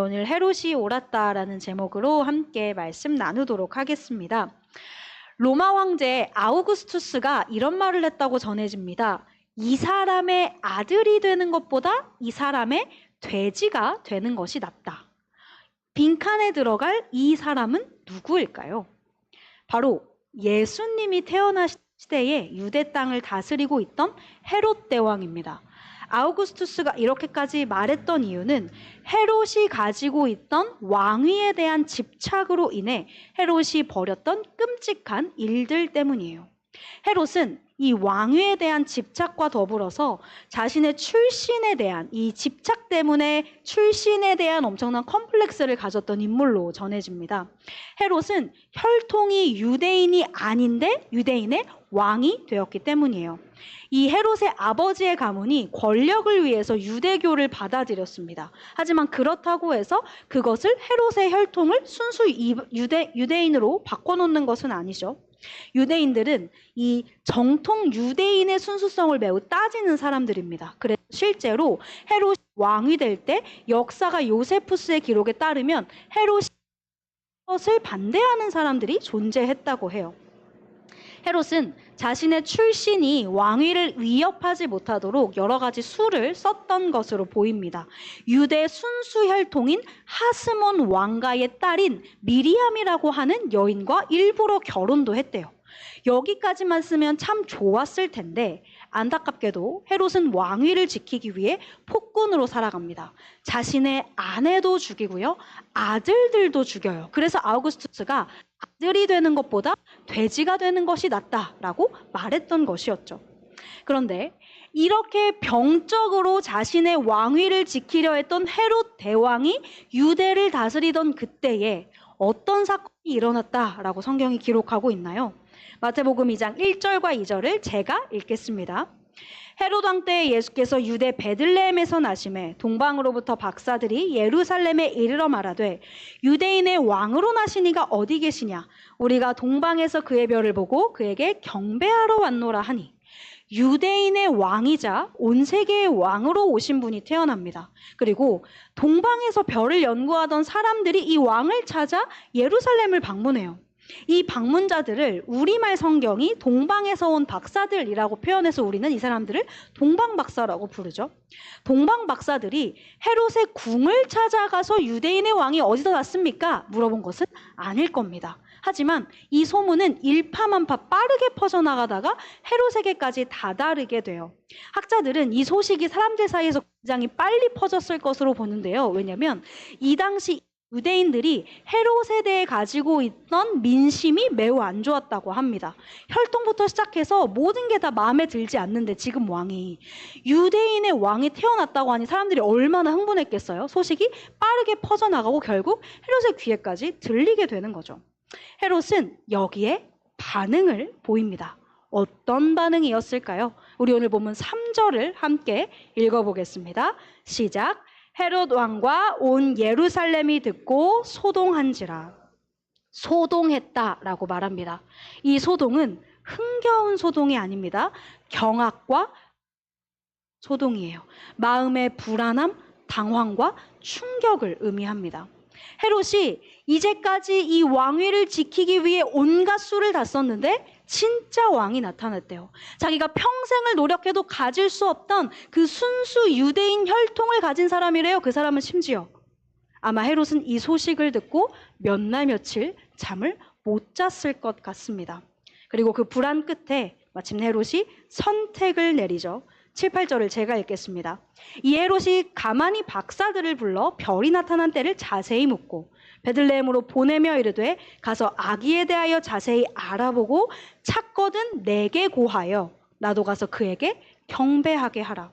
오늘 헤롯이 옳았다라는 제목으로 함께 말씀 나누도록 하겠습니다. 로마 황제 아우구스투스가 이런 말을 했다고 전해집니다. 이 사람의 아들이 되는 것보다 이 사람의 돼지가 되는 것이 낫다. 빈칸에 들어갈 이 사람은 누구일까요? 바로 예수님이 태어나신 시대에 유대 땅을 다스리고 있던 헤롯 대왕입니다. 아우구스투스가 이렇게까지 말했던 이유는 헤롯이 가지고 있던 왕위에 대한 집착으로 인해 헤롯이 벌였던 끔찍한 일들 때문이에요. 헤롯은 이 왕위에 대한 집착과 더불어서 자신의 출신에 대한 이 집착 때문에 출신에 대한 엄청난 컴플렉스를 가졌던 인물로 전해집니다. 헤롯은 혈통이 유대인이 아닌데 유대인의 왕이 되었기 때문이에요. 이 헤롯의 아버지의 가문이 권력을 위해서 유대교를 받아들였습니다. 하지만 그렇다고 해서 그것을 헤롯의 혈통을 순수 유대인으로 바꿔놓는 것은 아니죠. 유대인들은 이 정통 유대인의 순수성을 매우 따지는 사람들입니다. 그래서 실제로 헤롯이 왕이 될 때 역사가 요세푸스의 기록에 따르면 헤롯이 것을 반대하는 사람들이 존재했다고 해요. 헤롯은 자신의 출신이 왕위를 위협하지 못하도록 여러 가지 수를 썼던 것으로 보입니다. 유대 순수 혈통인 하스몬 왕가의 딸인 미리암이라고 하는 여인과 일부러 결혼도 했대요. 여기까지만 쓰면 참 좋았을 텐데 안타깝게도 헤롯은 왕위를 지키기 위해 폭군으로 살아갑니다. 자신의 아내도 죽이고요. 아들들도 죽여요. 그래서 아우구스투스가 아들이 되는 것보다 돼지가 되는 것이 낫다라고 말했던 것이었죠. 그런데 이렇게 병적으로 자신의 왕위를 지키려 했던 헤롯 대왕이 유대를 다스리던 그때에 어떤 사건이 일어났다라고 성경이 기록하고 있나요? 마태복음 2장 1절과 2절을 제가 읽겠습니다. 헤롯 왕 때 예수께서 유대 베들레헴에서 나심에 동방으로부터 박사들이 예루살렘에 이르러 말하되 유대인의 왕으로 나시니가 어디 계시냐? 우리가 동방에서 그의 별을 보고 그에게 경배하러 왔노라 하니 유대인의 왕이자 온 세계의 왕으로 오신 분이 태어납니다. 그리고 동방에서 별을 연구하던 사람들이 이 왕을 찾아 예루살렘을 방문해요. 이 방문자들을 우리말 성경이 동방에서 온 박사들이라고 표현해서 우리는 이 사람들을 동방박사라고 부르죠. 동방박사들이 헤롯의 궁을 찾아가서 유대인의 왕이 어디서 났습니까? 물어본 것은 아닐 겁니다. 하지만 이 소문은 일파만파 빠르게 퍼져나가다가 헤롯에게까지 다다르게 돼요. 학자들은 이 소식이 사람들 사이에서 굉장히 빨리 퍼졌을 것으로 보는데요. 왜냐하면 이 당시 유대인들이 헤롯에 대해 가지고 있던 민심이 매우 안 좋았다고 합니다. 혈통부터 시작해서 모든 게 다 마음에 들지 않는데 지금 왕이 유대인의 왕이 태어났다고 하니 사람들이 얼마나 흥분했겠어요. 소식이 빠르게 퍼져나가고 결국 헤롯의 귀에까지 들리게 되는 거죠. 헤롯은 여기에 반응을 보입니다. 어떤 반응이었을까요? 우리 오늘 본문 3절을 함께 읽어보겠습니다. 시작. 헤롯 왕과 온 예루살렘이 듣고 소동한지라. 소동했다라고 말합니다. 이 소동은 흥겨운 소동이 아닙니다. 경악과 소동이에요. 마음의 불안함, 당황과 충격을 의미합니다. 헤롯이 이제까지 이 왕위를 지키기 위해 온갖 수를 다 썼는데 진짜 왕이 나타났대요. 자기가 평생을 노력해도 가질 수 없던 그 순수 유대인 혈통을 가진 사람이래요. 그 사람은 심지어 아마 헤롯은 이 소식을 듣고 몇 날 며칠 잠을 못 잤을 것 같습니다. 그리고 그 불안 끝에 마침내 헤롯이 선택을 내리죠. 7, 8절을 제가 읽겠습니다. 이 헤롯이 가만히 박사들을 불러 별이 나타난 때를 자세히 묻고 베들레헴으로 보내며 이르되 가서 아기에 대하여 자세히 알아보고 찾거든 내게 고하여 나도 가서 그에게 경배하게 하라.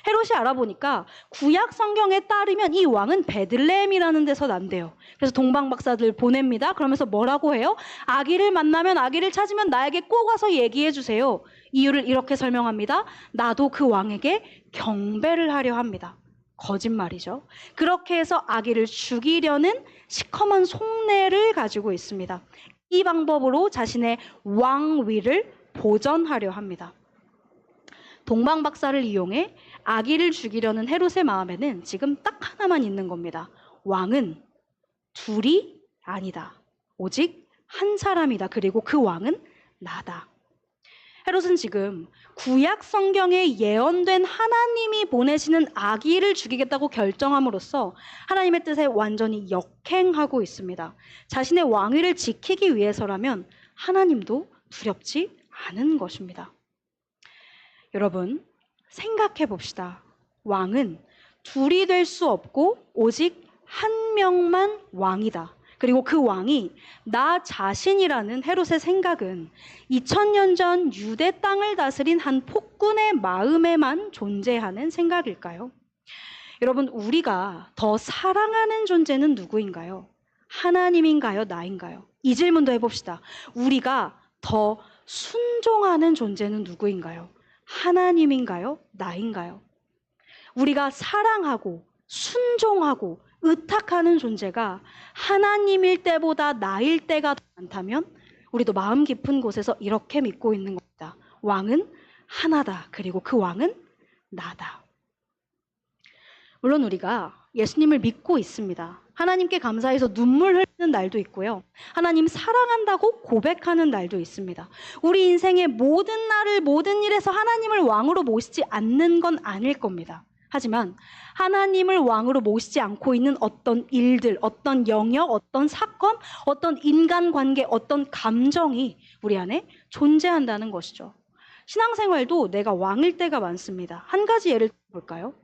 헤롯이 알아보니까 구약 성경에 따르면 이 왕은 베들레헴이라는 데서 난대요. 그래서 동방 박사들 보냅니다. 그러면서 뭐라고 해요? 아기를 만나면 아기를 찾으면 나에게 꼭 와서 얘기해 주세요. 이유를 이렇게 설명합니다. 나도 그 왕에게 경배를 하려 합니다. 거짓말이죠. 그렇게 해서 아기를 죽이려는 시커먼 속내를 가지고 있습니다. 이 방법으로 자신의 왕위를 보전하려 합니다. 동방박사를 이용해 아기를 죽이려는 헤롯의 마음에는 지금 딱 하나만 있는 겁니다. 왕은 둘이 아니다. 오직 한 사람이다. 그리고 그 왕은 나다. 헤롯은 지금 구약 성경에 예언된 하나님이 보내시는 아기를 죽이겠다고 결정함으로써 하나님의 뜻에 완전히 역행하고 있습니다. 자신의 왕위를 지키기 위해서라면 하나님도 두렵지 않은 것입니다. 여러분, 생각해 봅시다. 왕은 둘이 될 수 없고 오직 한 명만 왕이다. 그리고 그 왕이 나 자신이라는 헤롯의 생각은 2000년 전 유대 땅을 다스린 한 폭군의 마음에만 존재하는 생각일까요? 여러분, 우리가 더 사랑하는 존재는 누구인가요? 하나님인가요? 나인가요? 이 질문도 해봅시다. 우리가 더 순종하는 존재는 누구인가요? 하나님인가요? 나인가요? 우리가 사랑하고 순종하고 의탁하는 존재가 하나님일 때보다 나일 때가 더 많다면 우리도 마음 깊은 곳에서 이렇게 믿고 있는 겁니다. 왕은 하나다. 그리고 그 왕은 나다. 물론 우리가 예수님을 믿고 있습니다. 하나님께 감사해서 눈물 흘리는 날도 있고요. 하나님 사랑한다고 고백하는 날도 있습니다. 우리 인생의 모든 날을 모든 일에서 하나님을 왕으로 모시지 않는 건 아닐 겁니다. 하지만 하나님을 왕으로 모시지 않고 있는 어떤 일들, 어떤 영역, 어떤 사건, 어떤 인간관계, 어떤 감정이 우리 안에 존재한다는 것이죠. 신앙생활도 내가 왕일 때가 많습니다. 한 가지 예를 볼까요?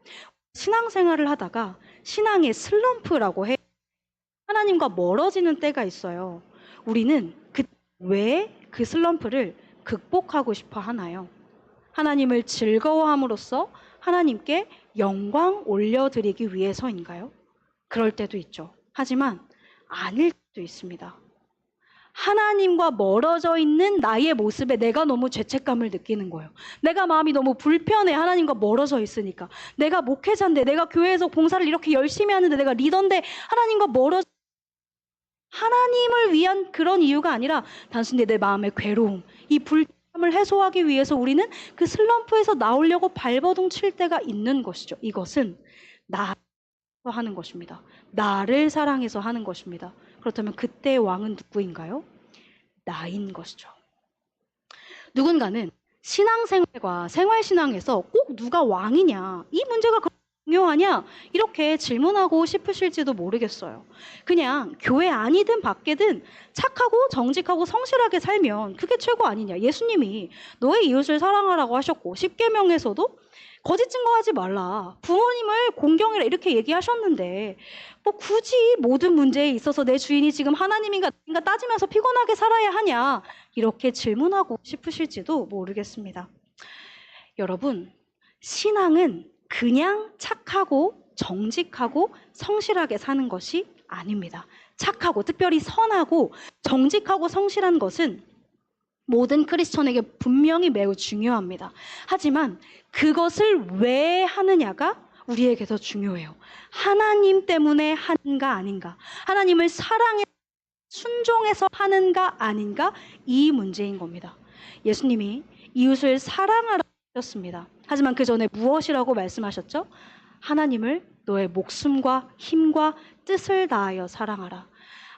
신앙생활을 하다가 신앙의 슬럼프라고 해 하나님과 멀어지는 때가 있어요. 우리는 왜 그 슬럼프를 극복하고 싶어 하나요? 하나님을 즐거워함으로써 하나님께 영광 올려드리기 위해서인가요? 그럴 때도 있죠. 하지만 아닐 때도 있습니다. 하나님과 멀어져 있는 나의 모습에 내가 너무 죄책감을 느끼는 거예요. 내가 마음이 너무 불편해. 하나님과 멀어져 있으니까. 내가 목회자인데, 내가 교회에서 봉사를 이렇게 열심히 하는데, 내가 리더인데 하나님과 멀어져 하나님을 위한 그런 이유가 아니라 단순히 내 마음의 괴로움, 이 불편함을 해소하기 위해서 우리는 그 슬럼프에서 나오려고 발버둥 칠 때가 있는 것이죠. 이것은 나에서 하는 것입니다. 나를 사랑해서 하는 것입니다. 그렇다면 그때의 왕은 누구인가요? 나인 것이죠. 누군가는 신앙생활과 생활신앙에서 꼭 누가 왕이냐, 이 문제가 중요하냐, 이렇게 질문하고 싶으실지도 모르겠어요. 그냥 교회 안이든 밖이든 착하고 정직하고 성실하게 살면 그게 최고 아니냐. 예수님이 너의 이웃을 사랑하라고 하셨고 10계명에서도 거짓 증거하지 말라, 부모님을 공경해라 이렇게 얘기하셨는데 뭐 굳이 모든 문제에 있어서 내 주인이 지금 하나님인가 따지면서 피곤하게 살아야 하냐, 이렇게 질문하고 싶으실지도 모르겠습니다. 여러분, 신앙은 그냥 착하고 정직하고 성실하게 사는 것이 아닙니다. 착하고, 특별히 선하고 정직하고 성실한 것은 모든 크리스천에게 분명히 매우 중요합니다. 하지만 그것을 왜 하느냐가 우리에게 더 중요해요. 하나님 때문에 하는가 아닌가, 하나님을 사랑해 순종해서 하는가 아닌가, 이 문제인 겁니다. 예수님이 이웃을 사랑하라고 하셨습니다. 하지만 그 전에 무엇이라고 말씀하셨죠? 하나님을 너의 목숨과 힘과 뜻을 다하여 사랑하라.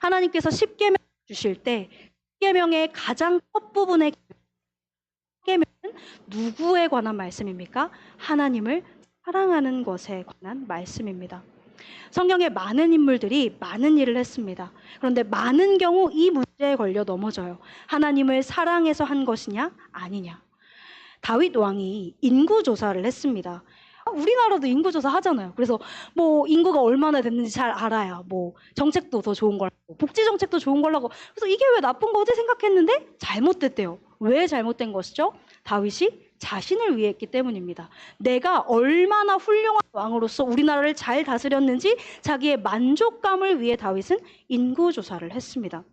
하나님께서 10계명 주실 때 10계명의 가장 첫 부분의 10계명은 누구에 관한 말씀입니까? 하나님을 사랑하는 것에 관한 말씀입니다. 성경에 많은 인물들이 많은 일을 했습니다. 그런데 많은 경우 이 문제에 걸려 넘어져요. 하나님을 사랑해서 한 것이냐 아니냐. 다윗 왕이 인구조사를 했습니다. 우리나라도 인구조사 하잖아요. 그래서 뭐 인구가 얼마나 됐는지 잘 알아야 뭐 정책도 더 좋은 걸 하고 복지 정책도 좋은 걸 하고, 그래서 이게 왜 나쁜 거지 생각했는데 잘못됐대요. 왜 잘못된 것이죠? 다윗이 자신을 위해 했기 때문입니다. 내가 얼마나 훌륭한 왕으로서 우리나라를 잘 다스렸는지 자기의 만족감을 위해 다윗은 인구조사를 했습니다.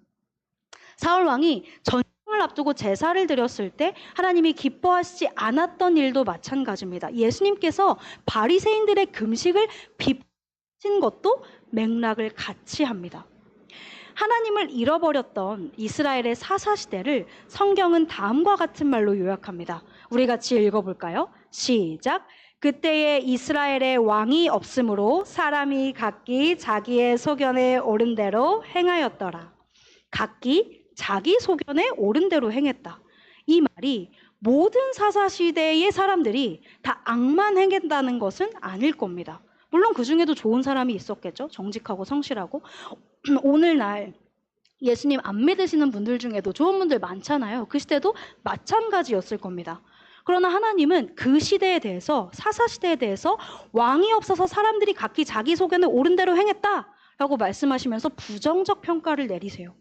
사울 왕이 전쟁을 앞두고 제사를 드렸을 때 하나님이 기뻐하시지 않았던 일도 마찬가지입니다. 예수님께서 바리새인들의 금식을 비판하신 것도 맥락을 같이 합니다. 하나님을 잃어버렸던 이스라엘의 사사시대를 성경은 다음과 같은 말로 요약합니다. 우리 같이 읽어볼까요? 시작. 그때에 이스라엘의 왕이 없으므로 사람이 각기 자기의 소견에 옳은 대로 행하였더라. 각기 자기 소견에 옳은 대로 행했다. 이 말이 모든 사사시대의 사람들이 다 악만 행했다는 것은 아닐 겁니다. 물론 그 중에도 좋은 사람이 있었겠죠. 정직하고 성실하고. 오늘날 예수님 안 믿으시는 분들 중에도 좋은 분들 많잖아요. 그 시대도 마찬가지였을 겁니다. 그러나 하나님은 그 시대에 대해서, 사사시대에 대해서 왕이 없어서 사람들이 각기 자기 소견에 옳은 대로 행했다라고 말씀하시면서 부정적 평가를 내리세요.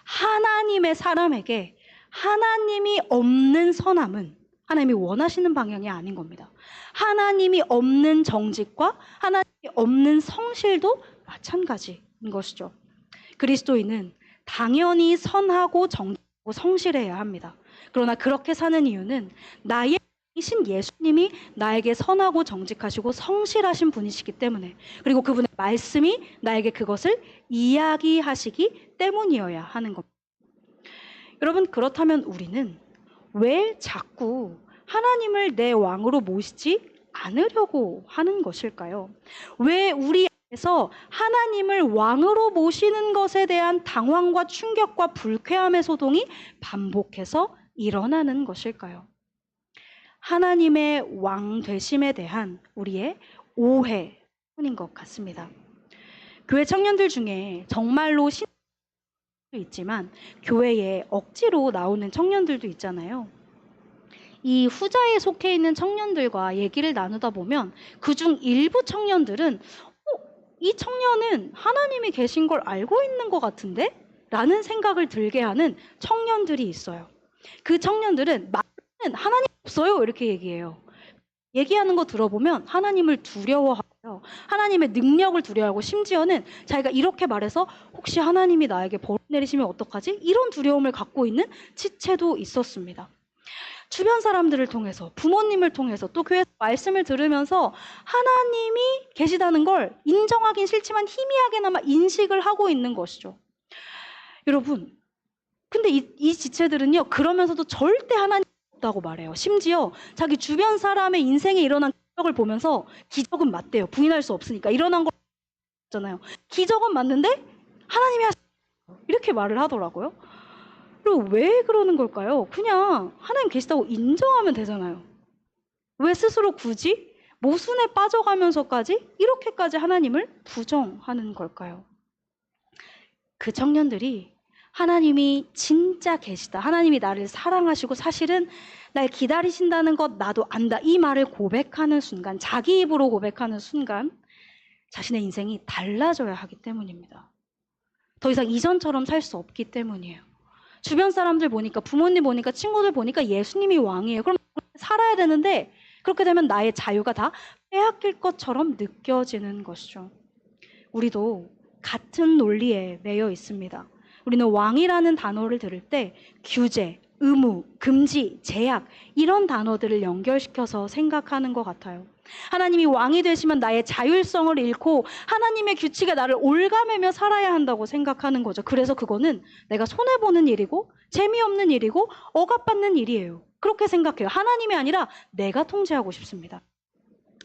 하나님의 사람에게 하나님이 없는 선함은 하나님이 원하시는 방향이 아닌 겁니다. 하나님이 없는 정직과 하나님이 없는 성실도 마찬가지인 것이죠. 그리스도인은 당연히 선하고 정직하고 성실해야 합니다. 그러나 그렇게 사는 이유는 나의 신 예수님이 나에게 선하고 정직하시고 성실하신 분이시기 때문에, 그리고 그분의 말씀이 나에게 그것을 이야기하시기 때문이어야 하는 겁니다. 여러분, 그렇다면 우리는 왜 자꾸 하나님을 내 왕으로 모시지 않으려고 하는 것일까요? 왜 우리 안에서 하나님을 왕으로 모시는 것에 대한 당황과 충격과 불쾌함의 소동이 반복해서 일어나는 것일까요? 하나님의 왕 되심에 대한 우리의 오해 뿐인 것 같습니다. 교회 청년들 중에 정말로 신도 있지만 교회에 억지로 나오는 청년들도 있잖아요. 이 후자에 속해 있는 청년들과 얘기를 나누다 보면 그중 일부 청년들은 이 청년은 하나님이 계신 걸 알고 있는 것 같은데? 라는 생각을 들게 하는 청년들이 있어요. 그 청년들은 말은 하나님 없어요 이렇게 얘기해요. 얘기하는 거 들어보면 하나님을 두려워하고요. 하나님의 능력을 두려워하고, 심지어는 자기가 이렇게 말해서 혹시 하나님이 나에게 벌 내리시면 어떡하지? 이런 두려움을 갖고 있는 지체도 있었습니다. 주변 사람들을 통해서, 부모님을 통해서, 또 교회에서 말씀을 들으면서 하나님이 계시다는 걸 인정하긴 싫지만 희미하게나마 인식을 하고 있는 것이죠. 여러분, 근데 이 지체들은요, 그러면서도 절대 하나님 없다고 말해요. 심지어 자기 주변 사람의 인생에 일어난 기적을 보면서 기적은 맞대요. 부인할 수 없으니까. 일어난 걸 있잖아요. 기적은 맞는데 하나님이 하셨어요. 이렇게 말을 하더라고요. 그리고 왜 그러는 걸까요? 그냥 하나님 계시다고 인정하면 되잖아요. 왜 스스로 굳이 모순에 빠져가면서까지 이렇게까지 하나님을 부정하는 걸까요? 그 청년들이 하나님이 진짜 계시다, 하나님이 나를 사랑하시고 사실은 날 기다리신다는 것 나도 안다, 이 말을 고백하는 순간, 자기 입으로 고백하는 순간 자신의 인생이 달라져야 하기 때문입니다. 더 이상 이전처럼 살 수 없기 때문이에요. 주변 사람들 보니까, 부모님 보니까, 친구들 보니까 예수님이 왕이에요. 그럼 살아야 되는데 그렇게 되면 나의 자유가 다 빼앗길 것처럼 느껴지는 것이죠. 우리도 같은 논리에 매여 있습니다. 우리는 왕이라는 단어를 들을 때 규제, 의무, 금지, 제약 이런 단어들을 연결시켜서 생각하는 것 같아요. 하나님이 왕이 되시면 나의 자율성을 잃고 하나님의 규칙에 나를 올가매며 살아야 한다고 생각하는 거죠. 그래서 그거는 내가 손해보는 일이고 재미없는 일이고 억압받는 일이에요. 그렇게 생각해요. 하나님이 아니라 내가 통제하고 싶습니다.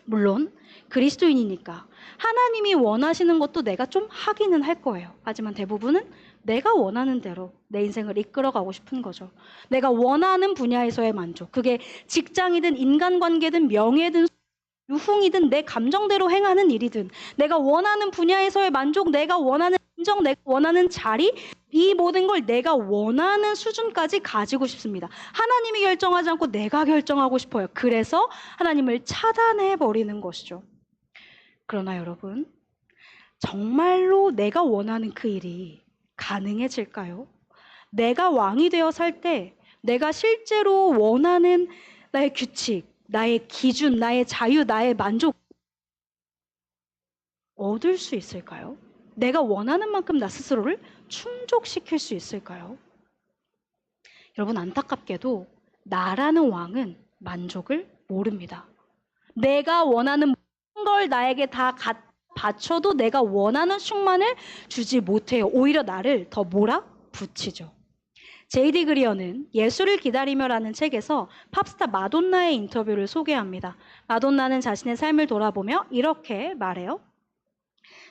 물론 그리스도인이니까 하나님이 원하시는 것도 내가 좀 하기는 할 거예요. 하지만 대부분은 내가 원하는 대로 내 인생을 이끌어가고 싶은 거죠. 내가 원하는 분야에서의 만족, 그게 직장이든 인간관계든 명예든 유흥이든 내 감정대로 행하는 일이든, 내가 원하는 분야에서의 만족, 내가 원하는 인정, 내가 원하는 자리, 이 모든 걸 내가 원하는 수준까지 가지고 싶습니다. 하나님이 결정하지 않고 내가 결정하고 싶어요. 그래서 하나님을 차단해 버리는 것이죠. 그러나 여러분, 정말로 내가 원하는 그 일이 가능해질까요? 내가 왕이 되어 살 때 내가 실제로 원하는 나의 규칙, 나의 기준, 나의 자유, 나의 만족 얻을 수 있을까요? 내가 원하는 만큼 나 스스로를 충족시킬 수 있을까요? 여러분, 안타깝게도 나라는 왕은 만족을 모릅니다. 내가 원하는 모든 걸 나에게 다 바쳐도 내가 원하는 충만을 주지 못해요. 오히려 나를 더 몰아붙이죠. J.D. 그리어는 예수를 기다리며라는 책에서 팝스타 마돈나의 인터뷰를 소개합니다. 마돈나는 자신의 삶을 돌아보며 이렇게 말해요.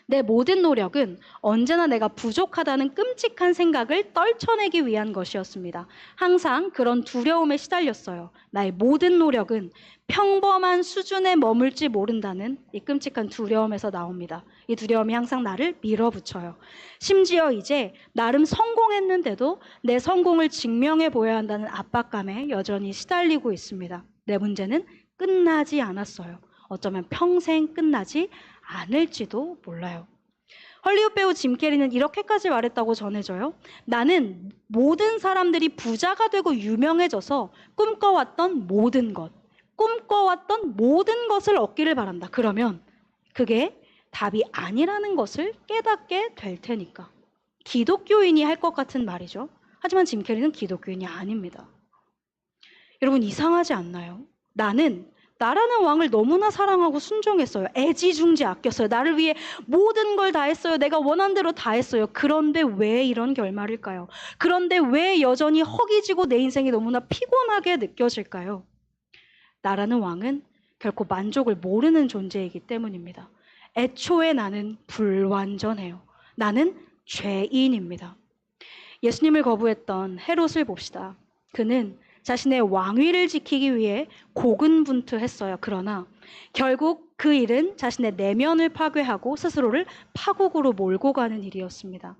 내 모든 노력은 언제나 내가 부족하다는 끔찍한 생각을 떨쳐내기 위한 것이었습니다. 항상 그런 두려움에 시달렸어요. 나의 모든 노력은 평범한 수준에 머물지 모른다는 이 끔찍한 두려움에서 나옵니다. 이 두려움이 항상 나를 밀어붙여요. 심지어 이제 나름 성공했는데도 내 성공을 증명해 보여야 한다는 압박감에 여전히 시달리고 있습니다. 내 문제는 끝나지 않았어요. 어쩌면 평생 끝나지 않을지도 몰라요. 헐리우드 배우 짐 캐리는 이렇게까지 말했다고 전해져요. 나는 모든 사람들이 부자가 되고 유명해져서 꿈꿔왔던 모든 것을 얻기를 바란다. 그러면 그게 답이 아니라는 것을 깨닫게 될 테니까. 기독교인이 할 것 같은 말이죠. 하지만 짐 캐리는 기독교인이 아닙니다. 여러분, 이상하지 않나요? 나라는 왕을 너무나 사랑하고 순종했어요. 애지중지 아꼈어요. 나를 위해 모든 걸 다 했어요. 내가 원한 대로 다 했어요. 그런데 왜 이런 결말일까요? 그런데 왜 여전히 허기지고 내 인생이 너무나 피곤하게 느껴질까요? 나라는 왕은 결코 만족을 모르는 존재이기 때문입니다. 애초에 나는 불완전해요. 나는 죄인입니다. 예수님을 거부했던 헤롯을 봅시다. 그는 자신의 왕위를 지키기 위해 고군분투했어요. 그러나 결국 그 일은 자신의 내면을 파괴하고 스스로를 파국으로 몰고 가는 일이었습니다.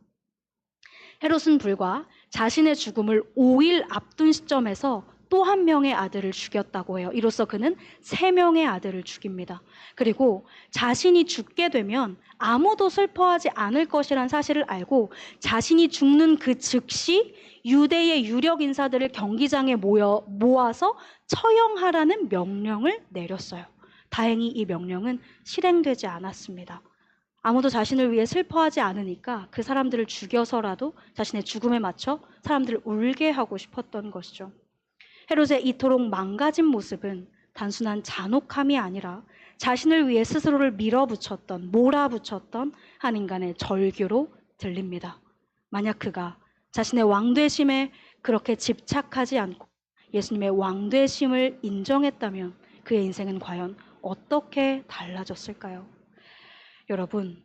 헤롯은 불과 자신의 죽음을 5일 앞둔 시점에서 또 한 명의 아들을 죽였다고 해요. 이로써 그는 3명의 아들을 죽입니다. 그리고 자신이 죽게 되면 아무도 슬퍼하지 않을 것이란 사실을 알고 자신이 죽는 그 즉시 유대의 유력 인사들을 경기장에 모아서 처형하라는 명령을 내렸어요. 다행히 이 명령은 실행되지 않았습니다. 아무도 자신을 위해 슬퍼하지 않으니까 그 사람들을 죽여서라도 자신의 죽음에 맞춰 사람들을 울게 하고 싶었던 것이죠. 헤롯의 이토록 망가진 모습은 단순한 잔혹함이 아니라 자신을 위해 스스로를 몰아붙였던 한 인간의 절규로 들립니다. 만약 그가 자신의 왕되심에 그렇게 집착하지 않고 예수님의 왕되심을 인정했다면 그의 인생은 과연 어떻게 달라졌을까요? 여러분,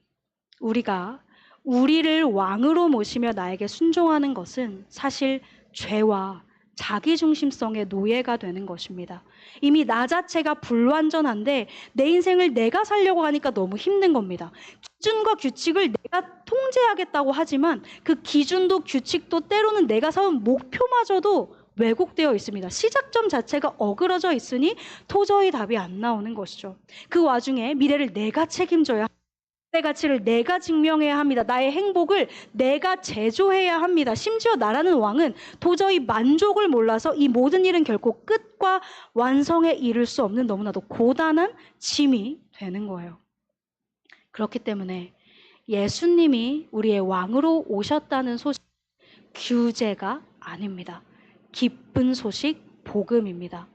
우리가 우리를 왕으로 모시며 나에게 순종하는 것은 사실 죄와 자기중심성의 노예가 되는 것입니다. 이미 나 자체가 불완전한데 내 인생을 내가 살려고 하니까 너무 힘든 겁니다. 기준과 규칙을 내가 통제하겠다고 하지만 그 기준도 규칙도 때로는 내가 세운 목표마저도 왜곡되어 있습니다. 시작점 자체가 어그러져 있으니 도저히 답이 안 나오는 것이죠. 그 와중에 미래를 내가 책임져야 합니다. 내 가치를 내가 증명해야 합니다. 나의 행복을 내가 제조해야 합니다. 심지어 나라는 왕은 도저히 만족을 몰라서 이 모든 일은 결코 끝과 완성에 이를 수 없는 너무나도 고단한 짐이 되는 거예요. 그렇기 때문에 예수님이 우리의 왕으로 오셨다는 소식, 규제가 아닙니다. 기쁜 소식, 복음입니다.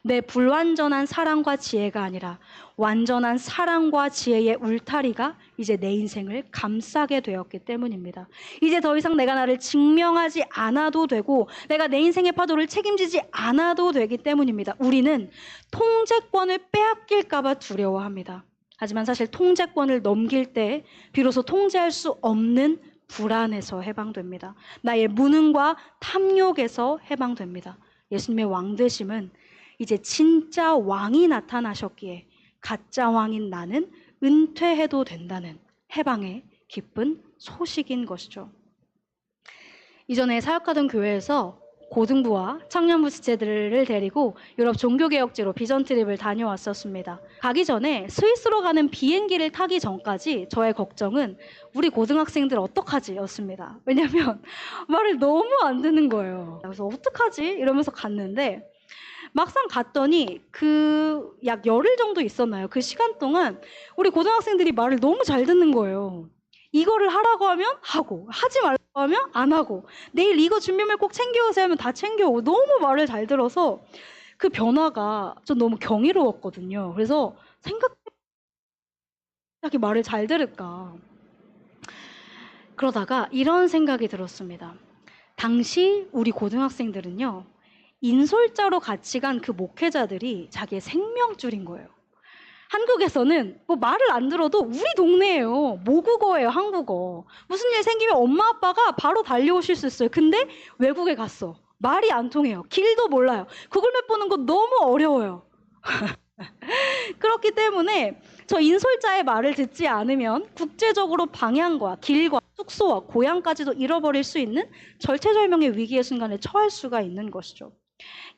내 불완전한 사랑과 지혜가 아니라 완전한 사랑과 지혜의 울타리가 이제 내 인생을 감싸게 되었기 때문입니다. 이제 더 이상 내가 나를 증명하지 않아도 되고 내가 내 인생의 파도를 책임지지 않아도 되기 때문입니다. 우리는 통제권을 빼앗길까 봐 두려워합니다. 하지만 사실 통제권을 넘길 때 비로소 통제할 수 없는 불안에서 해방됩니다. 나의 무능과 탐욕에서 해방됩니다. 예수님의 왕되심은 이제 진짜 왕이 나타나셨기에 가짜 왕인 나는 은퇴해도 된다는 해방의 기쁜 소식인 것이죠. 이전에 사역하던 교회에서 고등부와 청년부 지체들을 데리고 유럽 종교개혁지로 비전 트립을 다녀왔었습니다. 가기 전에 스위스로 가는 비행기를 타기 전까지 저의 걱정은 우리 고등학생들 어떡하지? 였습니다. 왜냐면 말을 너무 안 듣는 거예요. 그래서 어떡하지? 이러면서 갔는데 막상 갔더니 그 약 열흘 정도 있었나요? 그 시간 동안 우리 고등학생들이 말을 너무 잘 듣는 거예요. 이거를 하라고 하면 하고, 하지 말라고 하면 안 하고, 내일 이거 준비물 꼭 챙겨오세요 하면 다 챙겨오고, 너무 말을 잘 들어서 그 변화가 좀 너무 경이로웠거든요. 그래서 생각해 말을 잘 들을까. 그러다가 이런 생각이 들었습니다. 당시 우리 고등학생들은요, 인솔자로 같이 간 그 목회자들이 자기의 생명줄인 거예요. 한국에서는 뭐 말을 안 들어도 우리 동네예요. 모국어예요, 한국어. 무슨 일 생기면 엄마 아빠가 바로 달려오실 수 있어요. 근데 외국에 갔어. 말이 안 통해요. 길도 몰라요. 구글맵 보는 거 너무 어려워요. 그렇기 때문에 저 인솔자의 말을 듣지 않으면 국제적으로 방향과 길과 숙소와 고향까지도 잃어버릴 수 있는 절체절명의 위기의 순간에 처할 수가 있는 것이죠.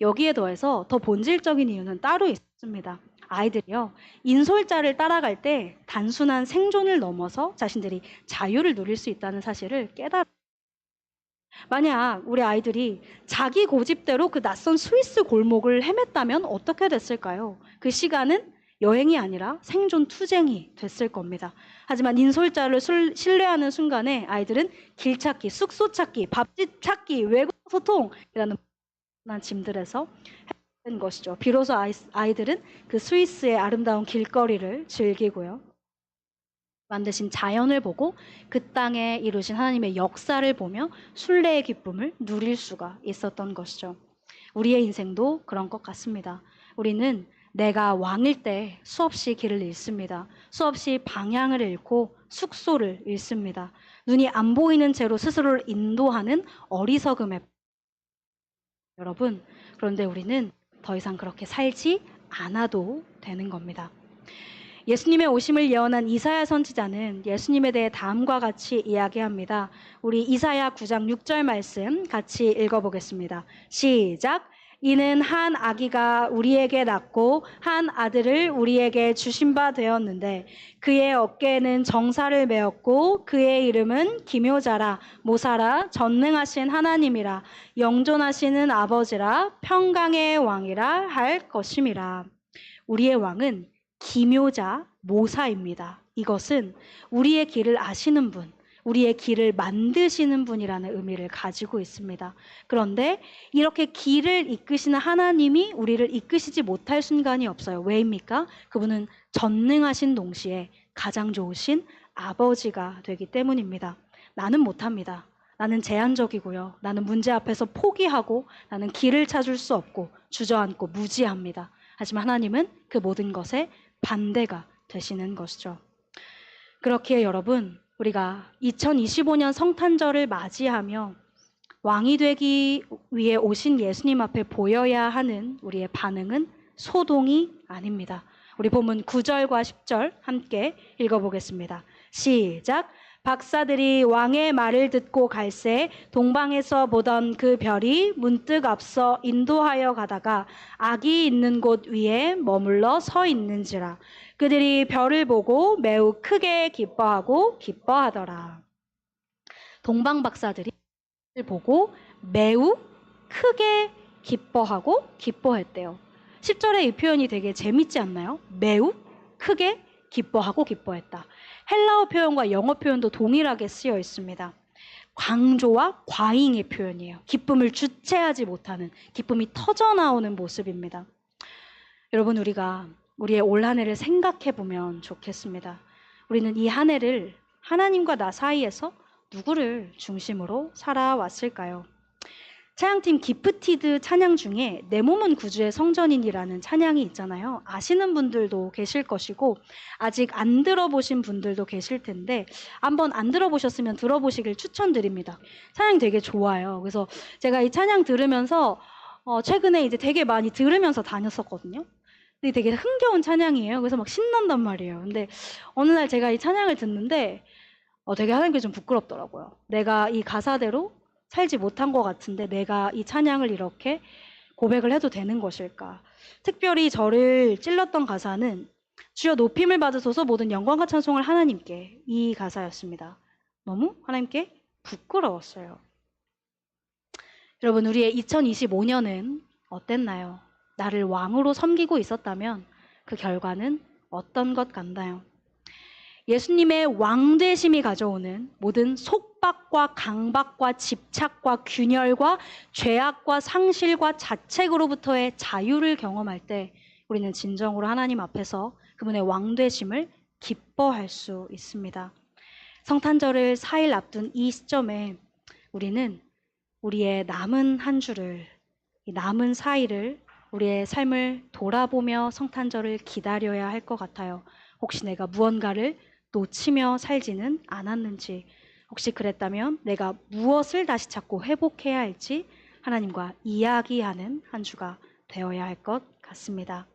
여기에 더해서 더 본질적인 이유는 따로 있습니다. 아이들이요, 인솔자를 따라갈 때 단순한 생존을 넘어서 자신들이 자유를 누릴 수 있다는 사실을 깨달아요. 만약 우리 아이들이 자기 고집대로 그 낯선 스위스 골목을 헤맸다면 어떻게 됐을까요? 그 시간은 여행이 아니라 생존 투쟁이 됐을 겁니다. 하지만 인솔자를 신뢰하는 순간에 아이들은 길 찾기, 숙소 찾기, 밥집 찾기, 외국 소통이라는 짐들에서 된 것이죠. 비로소 아이들은 그 스위스의 아름다운 길거리를 즐기고요. 만드신 자연을 보고 그 땅에 이루신 하나님의 역사를 보며 순례의 기쁨을 누릴 수가 있었던 것이죠. 우리의 인생도 그런 것 같습니다. 우리는 내가 왕일 때 수없이 길을 잃습니다. 수없이 방향을 잃고 숙소를 잃습니다. 눈이 안 보이는 채로 스스로를 인도하는 어리석음에 여러분, 그런데 우리는 더 이상 그렇게 살지 않아도 되는 겁니다. 예수님의 오심을 예언한 이사야 선지자는 예수님에 대해 다음과 같이 이야기합니다. 우리 이사야 9장 6절 말씀 같이 읽어보겠습니다. 시작! 이는 한 아기가 우리에게 낳고 한 아들을 우리에게 주신 바 되었는데 그의 어깨에는 정사를 메었고 그의 이름은 기묘자라 모사라 전능하신 하나님이라 영존하시는 아버지라 평강의 왕이라 할 것임이라. 우리의 왕은 기묘자 모사입니다. 이것은 우리의 길을 아시는 분, 우리의 길을 만드시는 분이라는 의미를 가지고 있습니다. 그런데 이렇게 길을 이끄시는 하나님이 우리를 이끄시지 못할 순간이 없어요. 왜입니까? 그분은 전능하신 동시에 가장 좋으신 아버지가 되기 때문입니다. 나는 못합니다. 나는 제한적이고요. 나는 문제 앞에서 포기하고 나는 길을 찾을 수 없고 주저앉고 무지합니다. 하지만 하나님은 그 모든 것에 반대가 되시는 것이죠. 그렇기에 여러분, 우리가 2025년 성탄절을 맞이하며 왕이 되기 위해 오신 예수님 앞에 보여야 하는 우리의 반응은 소동이 아닙니다. 우리 본문 9절과 10절 함께 읽어보겠습니다. 시작! 박사들이 왕의 말을 듣고 갈새 동방에서 보던 그 별이 문득 앞서 인도하여 가다가 아기 있는 곳 위에 머물러 서 있는지라. 그들이 별을 보고 매우 크게 기뻐하더라. 동방 박사들이 보고 매우 크게 기뻐했대요. 10절에 이 표현이 되게 재밌지 않나요? 매우 크게 기뻐했다. 헬라어 표현과 영어 표현도 동일하게 쓰여 있습니다. 광조와 과잉의 표현이에요. 기쁨을 주체하지 못하는, 기쁨이 터져나오는 모습입니다. 여러분, 우리가 우리의 올 한 해를 생각해 보면 좋겠습니다. 우리는 이 한 해를 하나님과 나 사이에서 누구를 중심으로 살아왔을까요? 찬양팀 기프티드 찬양 중에 내 몸은 구주의 성전인이라는 찬양이 있잖아요. 아시는 분들도 계실 것이고 아직 안 들어보신 분들도 계실 텐데 한번 안 들어보셨으면 들어보시길 추천드립니다. 찬양 되게 좋아요. 그래서 제가 이 찬양 들으면서 최근에 이제 되게 많이 들으면서 다녔었거든요. 근데 되게 흥겨운 찬양이에요. 그래서 막 신난단 말이에요. 근데 어느 날 제가 이 찬양을 듣는데 되게 하나님께 좀 부끄럽더라고요. 내가 이 가사대로 살지 못한 것 같은데 내가 이 찬양을 이렇게 고백을 해도 되는 것일까? 특별히 저를 찔렀던 가사는 주여 높임을 받으소서 모든 영광과 찬송을 하나님께, 이 가사였습니다. 너무 하나님께 부끄러웠어요. 여러분, 우리의 2025년은 어땠나요? 나를 왕으로 섬기고 있었다면 그 결과는 어떤 것 같나요? 예수님의 왕되심이 가져오는 모든 속박과 강박과 집착과 균열과 죄악과 상실과 자책으로부터의 자유를 경험할 때 우리는 진정으로 하나님 앞에서 그분의 왕되심을 기뻐할 수 있습니다. 성탄절을 4일 앞둔 이 시점에 우리는 우리의 남은 한 주를, 이 남은 사이를 우리의 삶을 돌아보며 성탄절을 기다려야 할 것 같아요. 혹시 내가 무언가를 놓치며 살지는 않았는지, 혹시 그랬다면 내가 무엇을 다시 찾고 회복해야 할지 하나님과 이야기하는 한 주가 되어야 할 것 같습니다.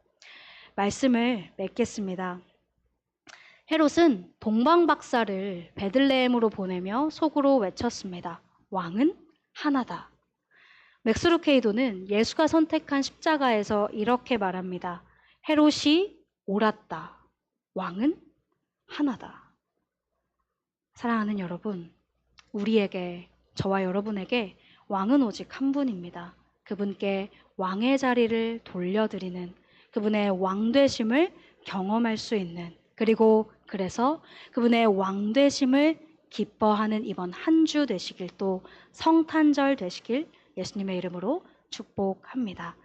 말씀을 맺겠습니다. 헤롯은 동방박사를 베들레헴으로 보내며 속으로 외쳤습니다. 왕은 하나다. 맥스 루케이도는 예수가 선택한 십자가에서 이렇게 말합니다. 헤롯이 옳았다. 왕은 하나다. 사랑하는 여러분, 우리에게, 저와 여러분에게 왕은 오직 한 분입니다. 그분께 왕의 자리를 돌려드리는, 그분의 왕되심을 경험할 수 있는, 그리고 그래서 그분의 왕되심을 기뻐하는 이번 한 주 되시길, 또 성탄절 되시길 예수님의 이름으로 축복합니다.